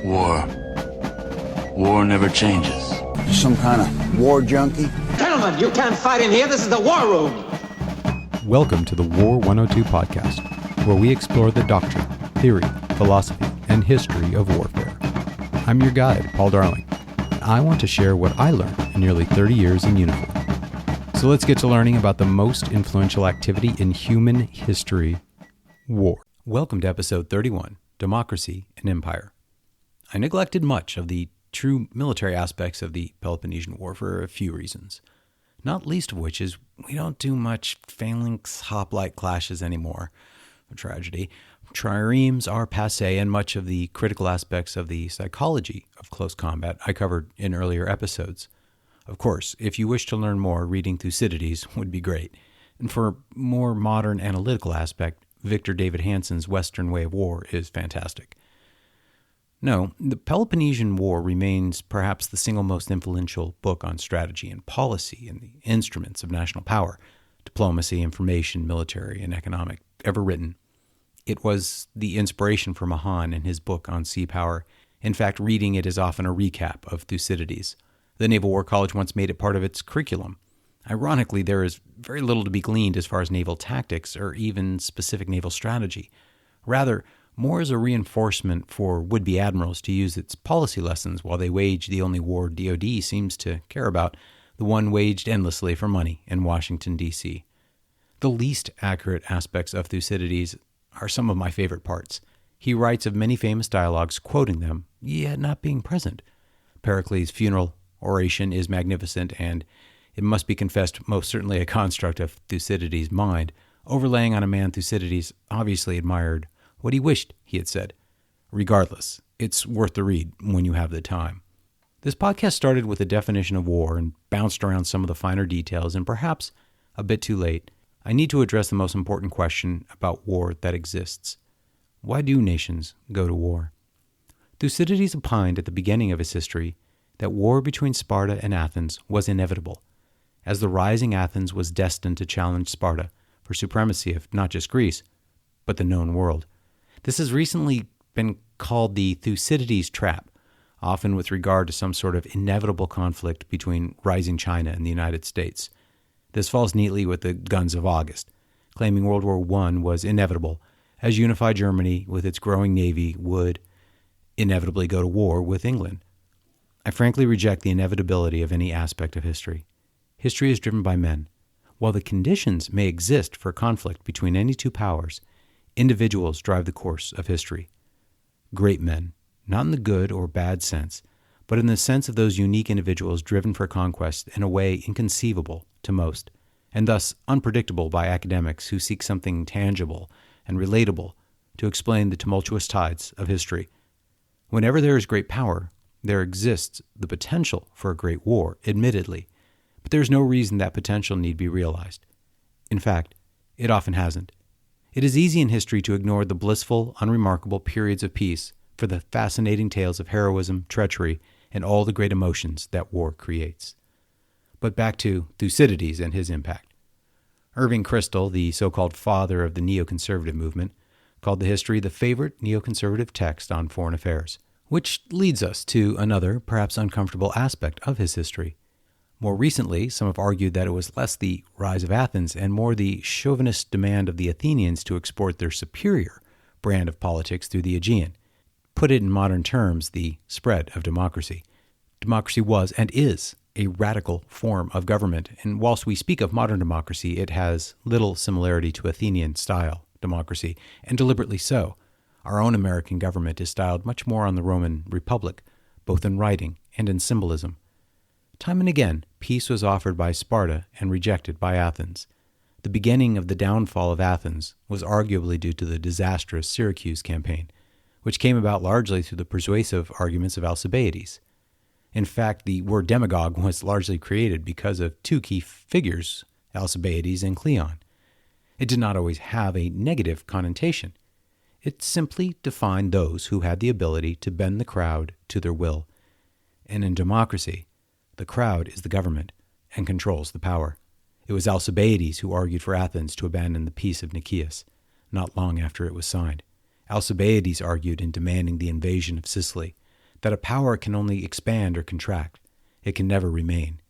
War. War never changes. Some kind of war junkie? Gentlemen, you can't fight in here. This is the war room. Welcome to the War 102 podcast, where we explore the doctrine, theory, philosophy, and history of warfare. I'm your guide, Paul Darling, and I want to share what I learned in nearly 30 years in uniform. So let's get to learning about the most influential activity in human history, war. Welcome to episode 31, Democracy and Empire. I neglected much of the true military aspects of the Peloponnesian War for a few reasons, not least of which is we don't do much phalanx hoplite clashes anymore. A tragedy. Triremes are passé, and much of the critical aspects of the psychology of close combat I covered in earlier episodes. Of course, if you wish to learn more, reading Thucydides would be great. And for a more modern analytical aspect, Victor David Hanson's Western Way of War is fantastic. No, the Peloponnesian War remains perhaps the single most influential book on strategy and policy and the instruments of national power, diplomacy, information, military, and economic, ever written. It was the inspiration for Mahan in his book on sea power. In fact, reading it is often a recap of Thucydides. The Naval War College once made it part of its curriculum. Ironically, there is very little to be gleaned as far as naval tactics or even specific naval strategy. Rather, more as a reinforcement for would-be admirals to use its policy lessons while they wage the only war DoD seems to care about, the one waged endlessly for money in Washington, D.C. The least accurate aspects of Thucydides are some of my favorite parts. He writes of many famous dialogues, quoting them, yet not being present. Pericles' funeral oration is magnificent, and it must be confessed most certainly a construct of Thucydides' mind, overlaying on a man Thucydides obviously admired what he wished he had said. Regardless, it's worth the read when you have the time. This podcast started with a definition of war and bounced around some of the finer details, and perhaps a bit too late, I need to address the most important question about war that exists. Why do nations go to war? Thucydides opined at the beginning of his history that war between Sparta and Athens was inevitable, as the rising Athens was destined to challenge Sparta for supremacy of not just Greece, but the known world. This has recently been called the Thucydides trap, often with regard to some sort of inevitable conflict between rising China and the United States. This falls neatly with the guns of August, claiming World War I was inevitable, as unified Germany with its growing navy would inevitably go to war with England. I frankly reject the inevitability of any aspect of history. History is driven by men. While the conditions may exist for conflict between any two powers, individuals drive the course of history. Great men, not in the good or bad sense, but in the sense of those unique individuals driven for conquest in a way inconceivable to most, and thus unpredictable by academics who seek something tangible and relatable to explain the tumultuous tides of history. Whenever there is great power, there exists the potential for a great war, admittedly, but there is no reason that potential need be realized. In fact, it often hasn't. It is easy in history to ignore the blissful, unremarkable periods of peace for the fascinating tales of heroism, treachery, and all the great emotions that war creates. But back to Thucydides and his impact. Irving Kristol, the so-called father of the neoconservative movement, called the history the favorite neoconservative text on foreign affairs, which leads us to another, perhaps uncomfortable aspect of his history. More recently, some have argued that it was less the rise of Athens and more the chauvinist demand of the Athenians to export their superior brand of politics through the Aegean. Put it in modern terms, the spread of democracy. Democracy was and is a radical form of government, and whilst we speak of modern democracy, it has little similarity to Athenian-style democracy, and deliberately so. Our own American government is styled much more on the Roman Republic, both in writing and in symbolism. Time and again, peace was offered by Sparta and rejected by Athens. The beginning of the downfall of Athens was arguably due to the disastrous Syracuse campaign, which came about largely through the persuasive arguments of Alcibiades. In fact, the word demagogue was largely created because of two key figures, Alcibiades and Cleon. It did not always have a negative connotation. It simply defined those who had the ability to bend the crowd to their will. And in democracy, the crowd is the government and controls the power. It was Alcibiades who argued for Athens to abandon the Peace of Nicaeus, not long after it was signed. Alcibiades argued in demanding the invasion of Sicily, that a power can only expand or contract. It can never remain.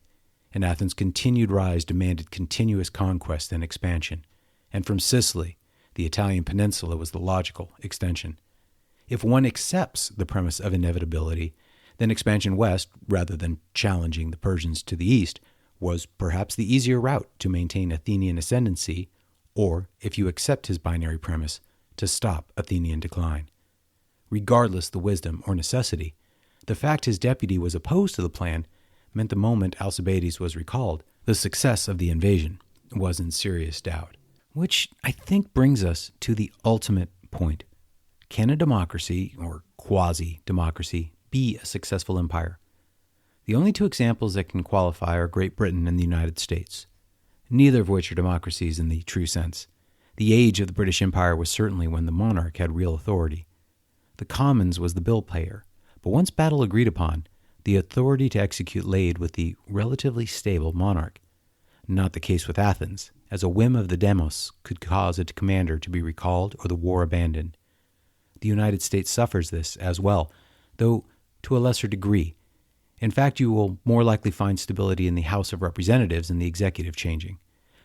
And Athens' continued rise demanded continuous conquest and expansion. And from Sicily, the Italian peninsula was the logical extension. If one accepts the premise of inevitability, then expansion west, rather than challenging the Persians to the east, was perhaps the easier route to maintain Athenian ascendancy, or, if you accept his binary premise, to stop Athenian decline. Regardless the wisdom or necessity, the fact his deputy was opposed to the plan meant the moment Alcibiades was recalled, the success of the invasion was in serious doubt. Which I think brings us to the ultimate point. Can a democracy, or quasi-democracy, be a successful empire? The only two examples that can qualify are Great Britain and the United States, neither of which are democracies in the true sense. The age of the British Empire was certainly when the monarch had real authority. The Commons was the bill payer, but once battle agreed upon, the authority to execute laid with the relatively stable monarch. Not the case with Athens, as a whim of the demos could cause a commander to be recalled or the war abandoned. The United States suffers this as well, though to a lesser degree. In fact, you will more likely find stability in the House of Representatives and the executive changing.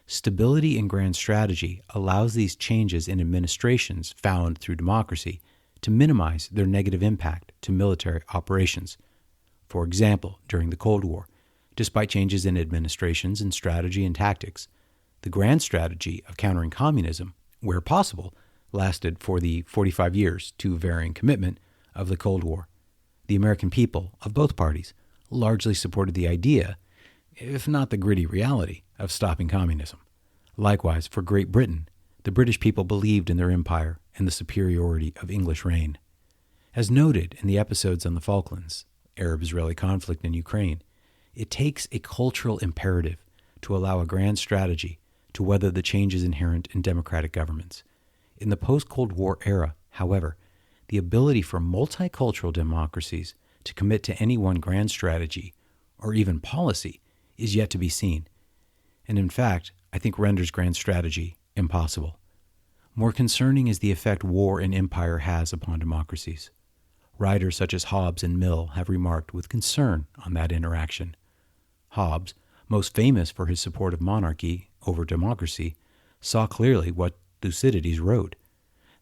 Stability in grand strategy allows these changes in administrations found through democracy to minimize their negative impact to military operations. For example, during the Cold War, despite changes in administrations and strategy and tactics, the grand strategy of countering communism, where possible, lasted for the 45 years to varying commitment of the Cold War. The American people of both parties largely supported the idea, if not the gritty reality, of stopping communism. Likewise, for Great Britain, the British people believed in their empire and the superiority of English reign. As noted in the episodes on the Falklands, Arab-Israeli conflict in Ukraine, it takes a cultural imperative to allow a grand strategy to weather the changes inherent in democratic governments. In the post-Cold War era, however, the ability for multicultural democracies to commit to any one grand strategy or even policy is yet to be seen, and in fact, I think renders grand strategy impossible. More concerning is the effect war and empire has upon democracies. Writers such as Hobbes and Mill have remarked with concern on that interaction. Hobbes, most famous for his support of monarchy over democracy, saw clearly what Thucydides wrote,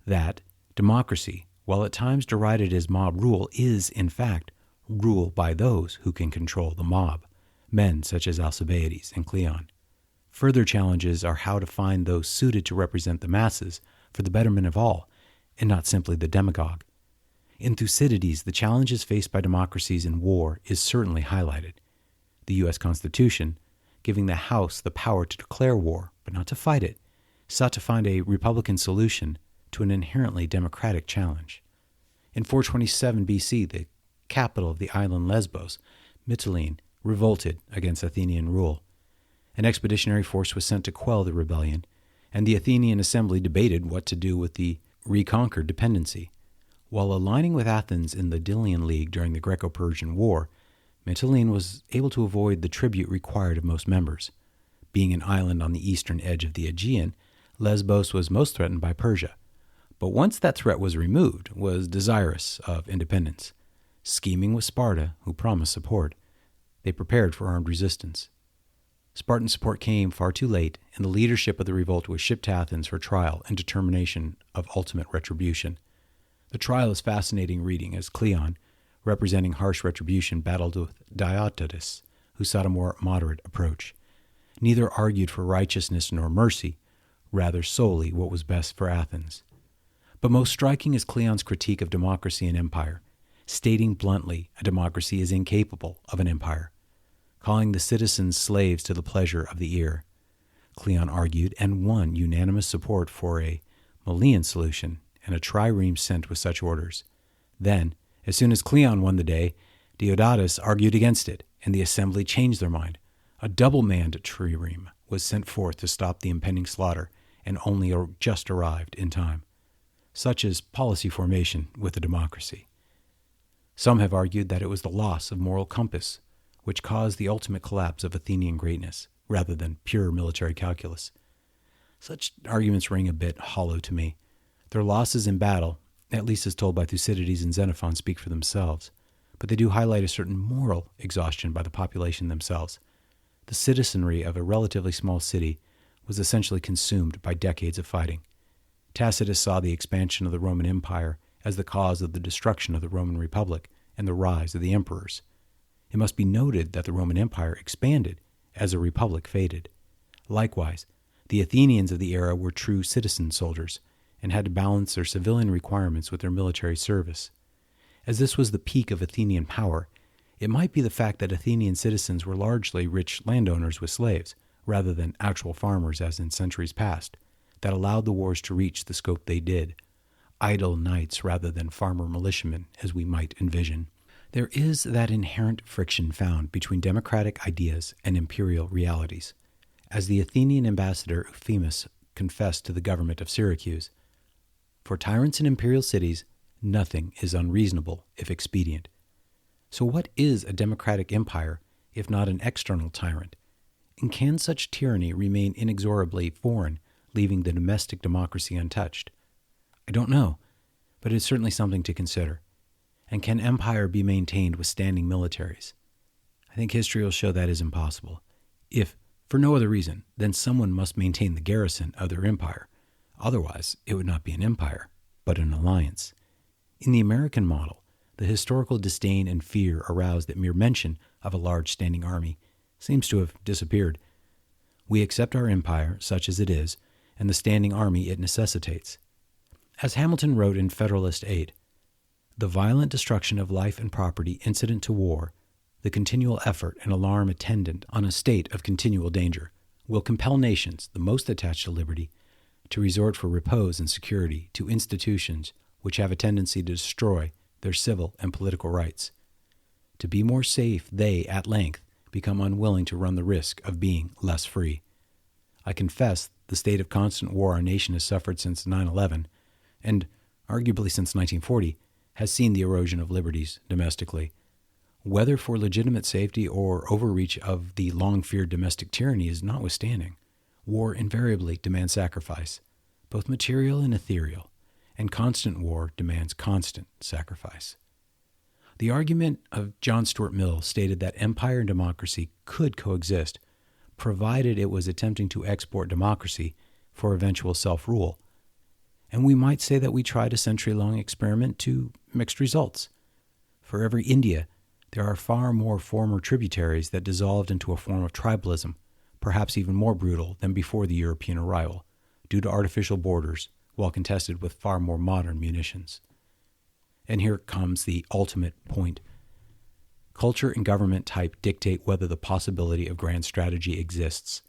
that democracy, while at times derided as mob rule, is, in fact, rule by those who can control the mob, men such as Alcibiades and Cleon. Further challenges are how to find those suited to represent the masses for the betterment of all, and not simply the demagogue. In Thucydides, the challenges faced by democracies in war is certainly highlighted. The U.S. Constitution, giving the House the power to declare war, but not to fight it, sought to find a Republican solution to an inherently democratic challenge. In 427 B.C., the capital of the island Lesbos, Mytilene, revolted against Athenian rule. An expeditionary force was sent to quell the rebellion, and the Athenian assembly debated what to do with the reconquered dependency. While aligning with Athens in the Delian League during the Greco-Persian War, Mytilene was able to avoid the tribute required of most members. Being an island on the eastern edge of the Aegean, Lesbos was most threatened by Persia, but once that threat was removed, was desirous of independence. Scheming with Sparta, who promised support, they prepared for armed resistance. Spartan support came far too late, and the leadership of the revolt was shipped to Athens for trial and determination of ultimate retribution. The trial is fascinating reading as Cleon, representing harsh retribution, battled with Diodotus, who sought a more moderate approach. Neither argued for righteousness nor mercy, rather solely what was best for Athens. But most striking is Cleon's critique of democracy and empire, stating bluntly a democracy is incapable of an empire, calling the citizens slaves to the pleasure of the ear. Cleon argued and won unanimous support for a Malian solution and a trireme sent with such orders. Then, as soon as Cleon won the day, Diodotus argued against it, and the assembly changed their mind. A double-manned trireme was sent forth to stop the impending slaughter, and only just arrived in time. Such is policy formation with a democracy. Some have argued that it was the loss of moral compass which caused the ultimate collapse of Athenian greatness, rather than pure military calculus. Such arguments ring a bit hollow to me. Their losses in battle, at least as told by Thucydides and Xenophon, speak for themselves. but they do highlight a certain moral exhaustion by the population themselves. The citizenry of a relatively small city was essentially consumed by decades of fighting. Tacitus saw the expansion of the Roman Empire as the cause of the destruction of the Roman Republic and the rise of the emperors. It must be noted that the Roman Empire expanded as a republic faded. Likewise, the Athenians of the era were true citizen soldiers and had to balance their civilian requirements with their military service. As this was the peak of Athenian power, it might be the fact that Athenian citizens were largely rich landowners with slaves, rather than actual farmers as in centuries past, that allowed the wars to reach the scope they did. Idle knights rather than farmer militiamen, as we might envision. There is that inherent friction found between democratic ideas and imperial realities. As the Athenian ambassador Euphemus confessed to the government of Syracuse, "For tyrants in imperial cities, nothing is unreasonable if expedient." So what is a democratic empire if not an external tyrant? And can such tyranny remain inexorably foreign, leaving the domestic democracy untouched? I don't know, but it's certainly something to consider. And can empire be maintained with standing militaries? I think history will show that is impossible. If, for no other reason, then someone must maintain the garrison of their empire. Otherwise, it would not be an empire, but an alliance. In the American model, the historical disdain and fear aroused at mere mention of a large standing army seems to have disappeared. We accept our empire, such as it is, and the standing army it necessitates. As Hamilton wrote in Federalist 8, "The violent destruction of life and property incident to war, the continual effort and alarm attendant on a state of continual danger, will compel nations, the most attached to liberty, to resort for repose and security to institutions which have a tendency to destroy their civil and political rights. To be more safe, they, at length, become unwilling to run the risk of being less free. I confess the state of constant war our nation has suffered since 9/11, and arguably since 1940, has seen the erosion of liberties domestically. Whether for legitimate safety or overreach of the long-feared domestic tyranny is notwithstanding, war invariably demands sacrifice, both material and ethereal, and constant war demands constant sacrifice." The argument of John Stuart Mill stated that empire and democracy could coexist, provided it was attempting to export democracy for eventual self-rule. And we might say that we tried a century-long experiment to mixed results. For every India, there are far more former tributaries that dissolved into a form of tribalism, perhaps even more brutal than before the European arrival, due to artificial borders, while contested with far more modern munitions. And here comes the ultimate point. Culture and government type dictate whether the possibility of grand strategy exists,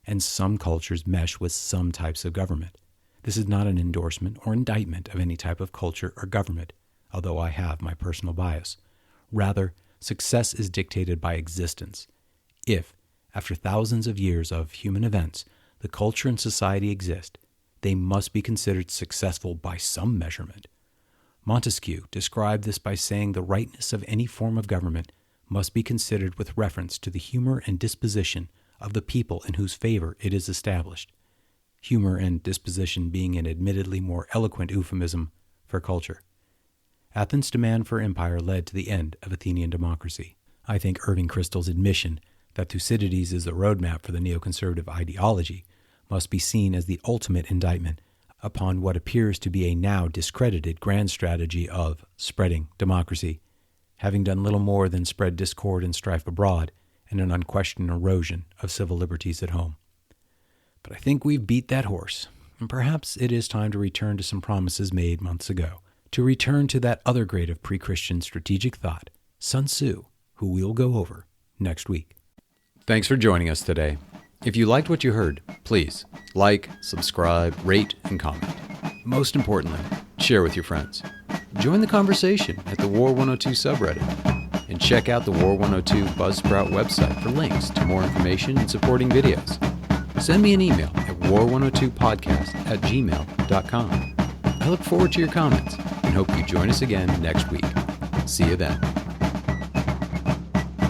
and some cultures mesh with some types of government. This is not an endorsement or indictment of any type of culture or government, although I have my personal bias. Rather, success is dictated by existence. If, after thousands of years of human events, the culture and society exist, they must be considered successful by some measurement. Montesquieu described this by saying the rightness of any form of government must be considered with reference to the humor and disposition of the people in whose favor it is established. Humor and disposition being an admittedly more eloquent euphemism for culture. Athens' demand for empire led to the end of Athenian democracy. I think Irving Kristol's admission that Thucydides is the roadmap for the neoconservative ideology must be seen as the ultimate indictment upon what appears to be a now discredited grand strategy of spreading democracy, having done little more than spread discord and strife abroad and an unquestioned erosion of civil liberties at home. But I think we've beat that horse, and perhaps it is time to return to some promises made months ago, to return to that other great of pre-Christian strategic thought, Sun Tzu, who we'll go over next week. Thanks for joining us today. If you liked what you heard, please like, subscribe, rate, and comment. Most importantly, share with your friends. Join the conversation at the War 102 subreddit, and check out the War 102 Buzzsprout website for links to more information and supporting videos. Send me an email at war102podcast@gmail.com. I look forward to your comments and hope you join us again next week. See you then.